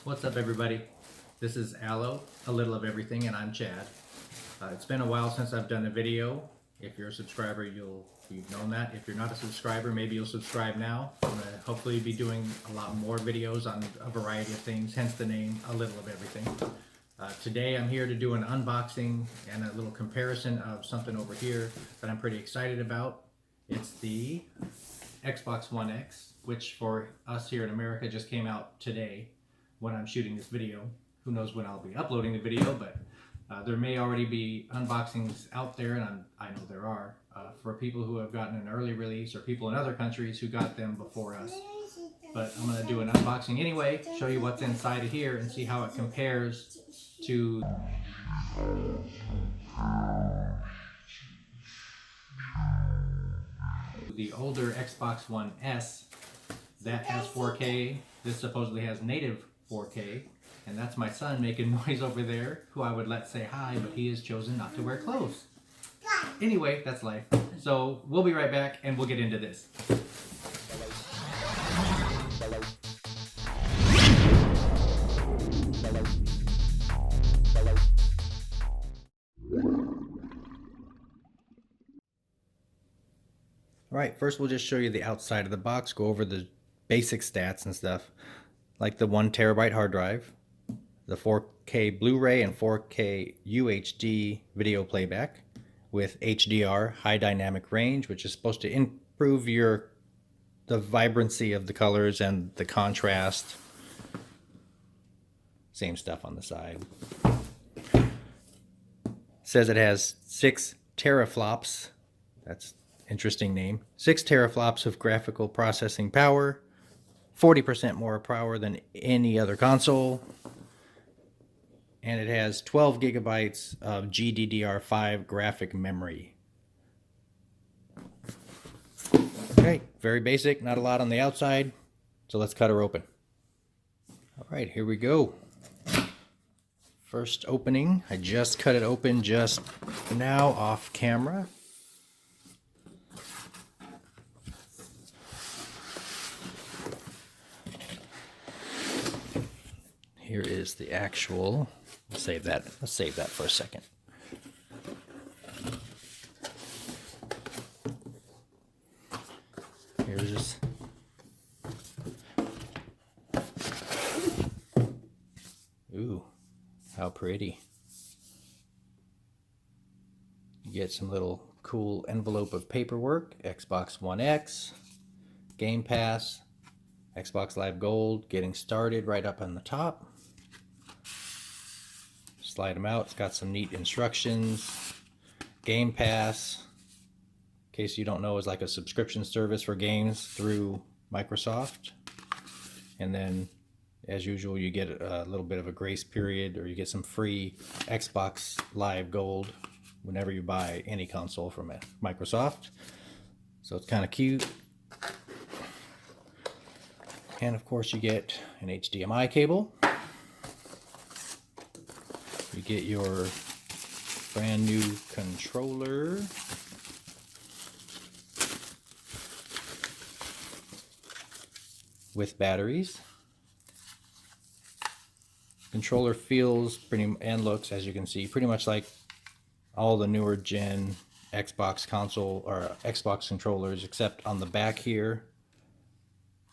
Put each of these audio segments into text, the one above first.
What's up, everybody? This is Aloe, a little of everything, and I'm Chad. It's been a while since I've done a video. If you're a subscriber, you've known that. If you're not a subscriber, maybe you'll subscribe now. I'm going to hopefully be doing a lot more videos on a variety of things, hence the name, a little of everything. Today I'm here to do an unboxing and a little comparison of something over here that I'm pretty excited about. It's the Xbox One X, which for us here in America just came out today when I'm shooting this video. Who knows when I'll be uploading the video, but there may already be unboxings out there, and I know there are, for people who have gotten an early release or people in other countries who got them before us. But I'm going to do an unboxing anyway, show you what's inside of here and see how it compares to the older Xbox One S. That has 4K. This supposedly has native 4K. And that's my son making noise over there, who I would let say hi, but he has chosen not to wear clothes. Anyway, that's life. So we'll be right back and we'll get into this. Alright, first we'll just show you the outside of the box, go over the basic stats and stuff, like the 1 terabyte hard drive, the 4K Blu-ray and 4K UHD video playback with HDR, high dynamic range, which is supposed to improve the vibrancy of the colors and the contrast. Same stuff on the side. It says it has 6 teraflops. That's interesting name. 6 teraflops of graphical processing power, 40% more power than any other console, and it has 12 gigabytes of GDDR5 graphic memory. Okay, very basic, not a lot on the outside, so let's cut her open. All right, here we go. First opening, I just cut it open just now off camera. Here is the actual, let's save that for a second. Here's this. Ooh, how pretty. You get some little cool envelope of paperwork, Xbox One X, Game Pass, Xbox Live Gold, getting started right up on the top. Slide them out. It's got some neat instructions. Game Pass, in case you don't know, is like a subscription service for games through Microsoft. And then, as usual, you get a little bit of a grace period, or you get some free Xbox Live Gold whenever you buy any console from Microsoft. So it's kind of cute. And of course, you get an HDMI cable. You get your brand new controller. With batteries. Controller feels and looks, as you can see, pretty much like all the newer gen Xbox console or Xbox controllers, except on the back here.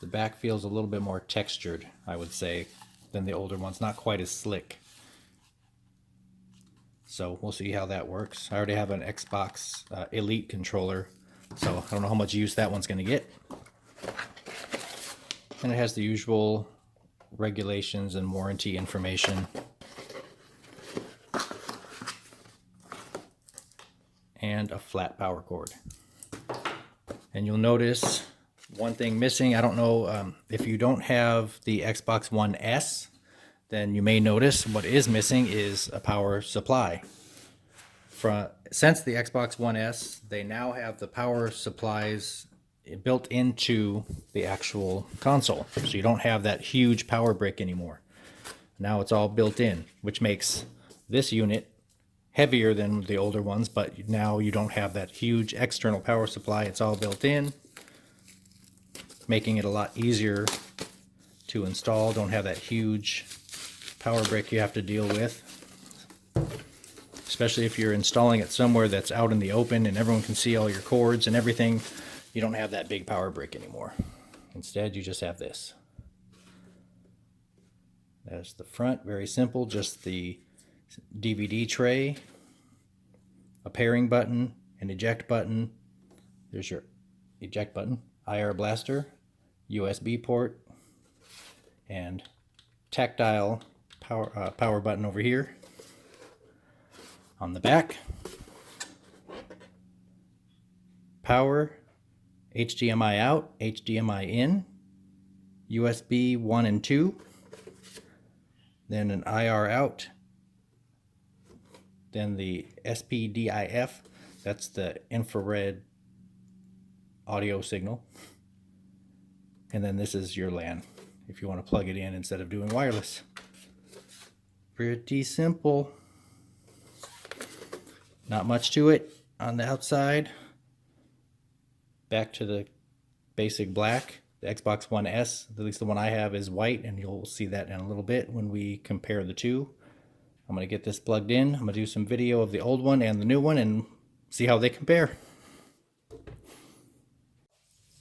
The back feels a little bit more textured, I would say, than the older ones. Not quite as slick. So we'll see how that works. I already have an Xbox Elite controller, so I don't know how much use that one's going to get. And it has the usual regulations and warranty information. And a flat power cord. And you'll notice one thing missing. I don't know if you don't have the Xbox One S, then you may notice what is missing is a power supply. Since the Xbox One S, they now have the power supplies built into the actual console. So you don't have that huge power brick anymore. Now it's all built in, which makes this unit heavier than the older ones, but now you don't have that huge external power supply. It's all built in, making it a lot easier to install, don't have that huge power brick you have to deal with. Especially if you're installing it somewhere that's out in the open and everyone can see all your cords and everything, you don't have that big power brick anymore. Instead, you just have this. That's the front, very simple, just the DVD tray, a pairing button, an eject button. There's your eject button, IR blaster, USB port, and tactile power button over here. On the back, power, HDMI out, HDMI in, USB 1 and 2, then an IR out, then the SPDIF, that's the infrared audio signal, and then this is your LAN if you want to plug it in instead of doing wireless. Pretty simple. Not much to it on the outside. Back to the basic black. The Xbox One S, at least the one I have, is white, and you'll see that in a little bit when we compare the two. I'm going to get this plugged in. I'm going to do some video of the old one and the new one and see how they compare.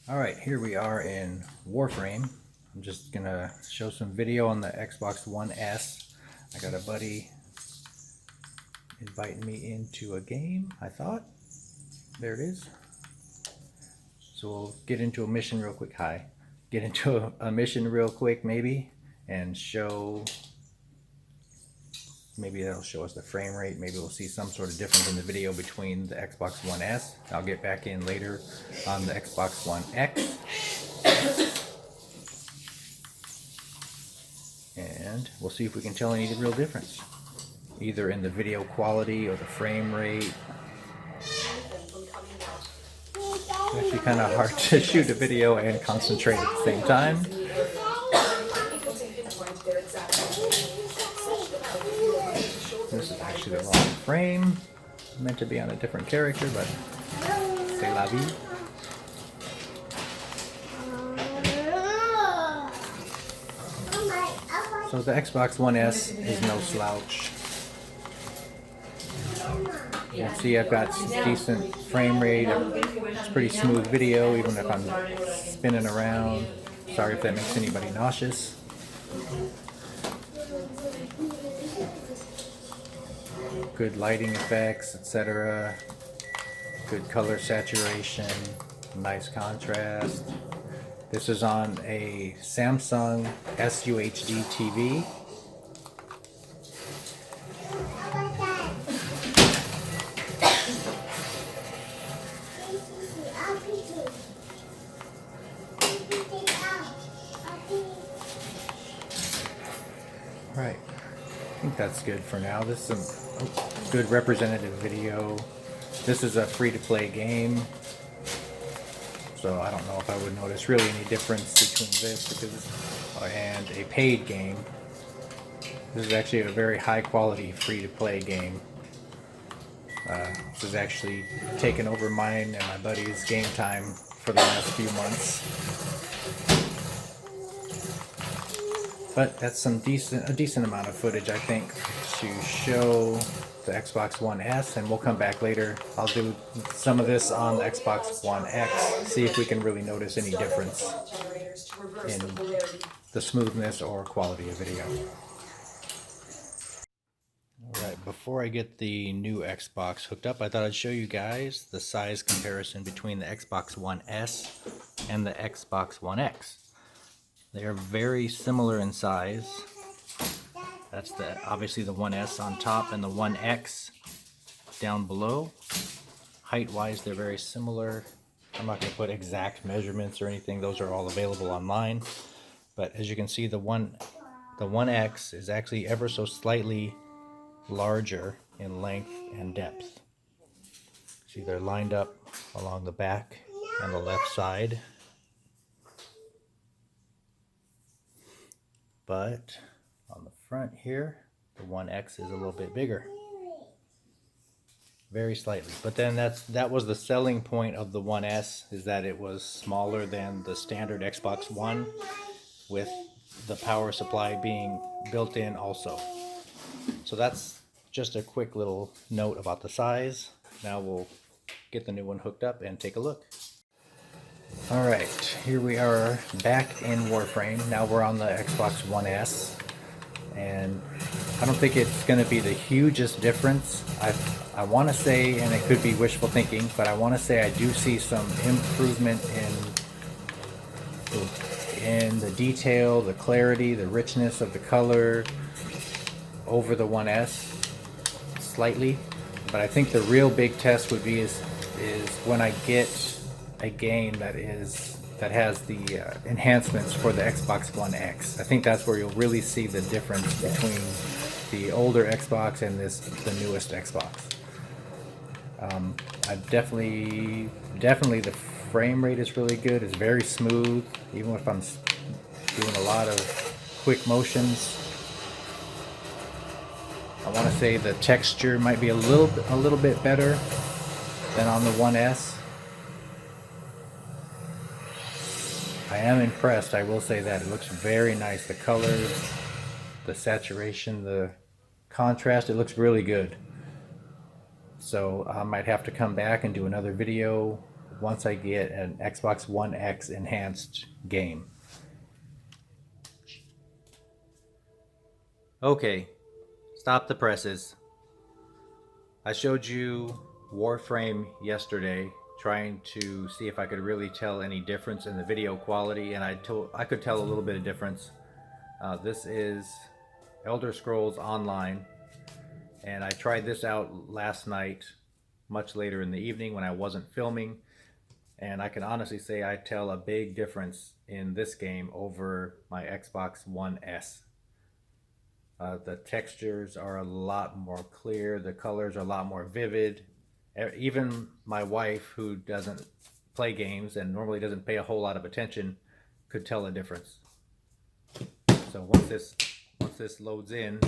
Alright, here we are in Warframe. I'm just going to show some video on the Xbox One S. I got a buddy inviting me into a game, I thought. There it is. So we'll get into a mission real quick. Get into a mission real quick maybe, and show, maybe that'll show us the frame rate. Maybe we'll see some sort of difference in the video between the Xbox One S. I'll get back in later on the Xbox One X. And we'll see if we can tell any real difference, either in the video quality or the frame rate. It's actually kind of hard to shoot a video and concentrate at the same time. This is actually the wrong frame. Meant to be on a different character, but c'est la vie. So the Xbox One S is no slouch. You can see I've got decent frame rate. It's pretty smooth video even if I'm spinning around. Sorry if that makes anybody nauseous. Good lighting effects, etc. Good color saturation, nice contrast. This is on a Samsung SUHD TV. Right, I think that's good for now. This is a good representative video. This is a free-to-play game, so I don't know if I would notice really any difference between this and a paid game. This is actually a very high-quality free-to-play game. This has actually taken over mine and my buddy's game time for the last few months. But that's a decent amount of footage, I think, to show the Xbox One S, and we'll come back later. I'll do some of this on the Xbox One X, see if we can really notice any difference in the smoothness or quality of video. Alright, before I get the new Xbox hooked up, I thought I'd show you guys the size comparison between the Xbox One S and the Xbox One X. They are very similar in size. That's obviously the One S on top and the One X down below. Height-wise, they're very similar. I'm not going to put exact measurements or anything. Those are all available online. But as you can see, the One X is actually ever so slightly larger in length and depth. See, they're lined up along the back and the left side. But on the front here, the One X is a little bit bigger. Very slightly. But then that was the selling point of the One S, is that it was smaller than the standard Xbox One with the power supply being built in also. So that's just a quick little note about the size. Now we'll get the new one hooked up and take a look. Alright, here we are back in Warframe. Now we're on the Xbox One S. And I don't think it's going to be the hugest difference. I want to say, and it could be wishful thinking, but I want to say I do see some improvement in the detail, the clarity, the richness of the color over the One S slightly. But I think the real big test would be is when I get a game that has the enhancements for the Xbox One X. I think that's where you'll really see the difference between the older Xbox and the newest Xbox. I definitely the frame rate is really good. It's very smooth, even if I'm doing a lot of quick motions. I want to say the texture might be a little bit better than on the One S. I am impressed, I will say that. It looks very nice. The colors, the saturation, the contrast, it looks really good. So I might have to come back and do another video once I get an Xbox One X enhanced game. Okay, stop the presses. I showed you Warframe yesterday, trying to see if I could really tell any difference in the video quality, and I could tell a little bit of difference. This is Elder Scrolls Online, and I tried this out last night, much later in the evening when I wasn't filming, and I can honestly say I tell a big difference in this game over my Xbox One S. The textures are a lot more clear, the colors are a lot more vivid. Even my wife, who doesn't play games and normally doesn't pay a whole lot of attention, could tell a difference. So once this loads in,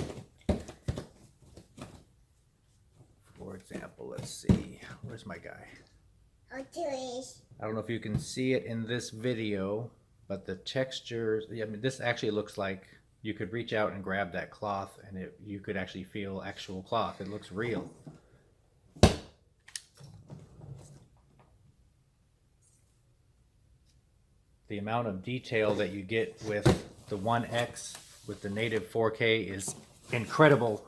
for example, let's see, where's my guy? I don't know if you can see it in this video, but the textures, I mean, this actually looks like you could reach out and grab that cloth and you could actually feel actual cloth. It looks real. The amount of detail that you get with the One X with the native 4K is incredible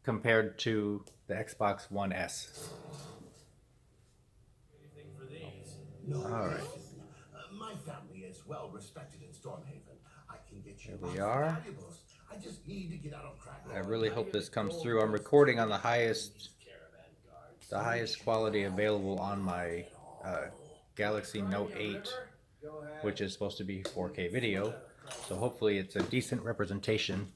compared to the Xbox One S. All right. My family is well respected in Stormhaven. I can get you Here we are. I just need to get out of crack. I really hope this comes through. I'm recording on the highest quality available on my Galaxy Note 8, which is supposed to be 4K video. So hopefully it's a decent representation.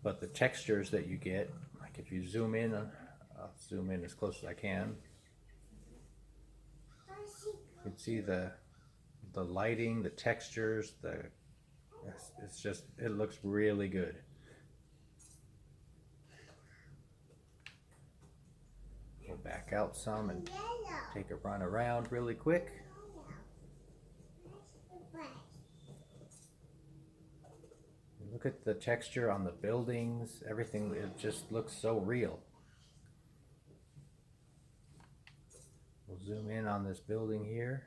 But the textures that you get, like if you zoom in, I'll zoom in as close as I can. You can see the lighting, the textures, it's just, it looks really good. We'll back out some and take a run around really quick. Look at the texture on the buildings, everything, it just looks so real. We'll zoom in on this building here.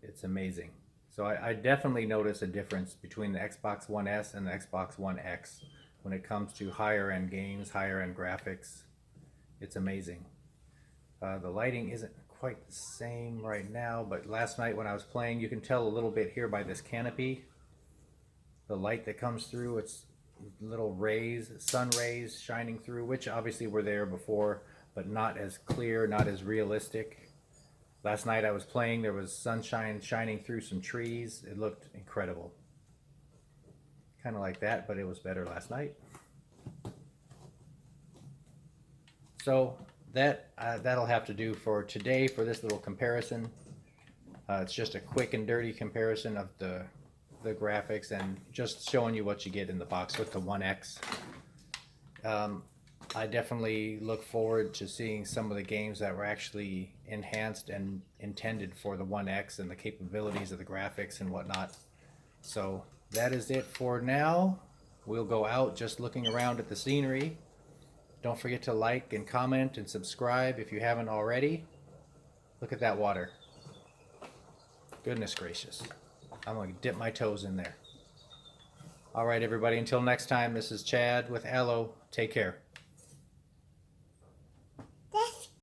It's amazing. So I definitely notice a difference between the Xbox One S and the Xbox One X when it comes to higher end games, higher end graphics. It's amazing. The lighting isn't quite the same right now, but last night when I was playing, you can tell a little bit here by this canopy. The light that comes through, it's little rays, sun rays shining through, which obviously were there before, but not as clear, not as realistic. Last night I was playing, there was sunshine shining through some trees. It looked incredible. Kind of like that, but it was better last night. So that'll have to do for today for this little comparison. It's just a quick and dirty comparison of the graphics and just showing you what you get in the box with the One X. I definitely look forward to seeing some of the games that were actually enhanced and intended for the One X and the capabilities of the graphics and whatnot. So that is it for now. We'll go out just looking around at the scenery. Don't forget to like and comment and subscribe if you haven't already. Look at that water. Goodness gracious. I'm going to dip my toes in there. All right, everybody. Until next time, this is Chad with Allo. Take care.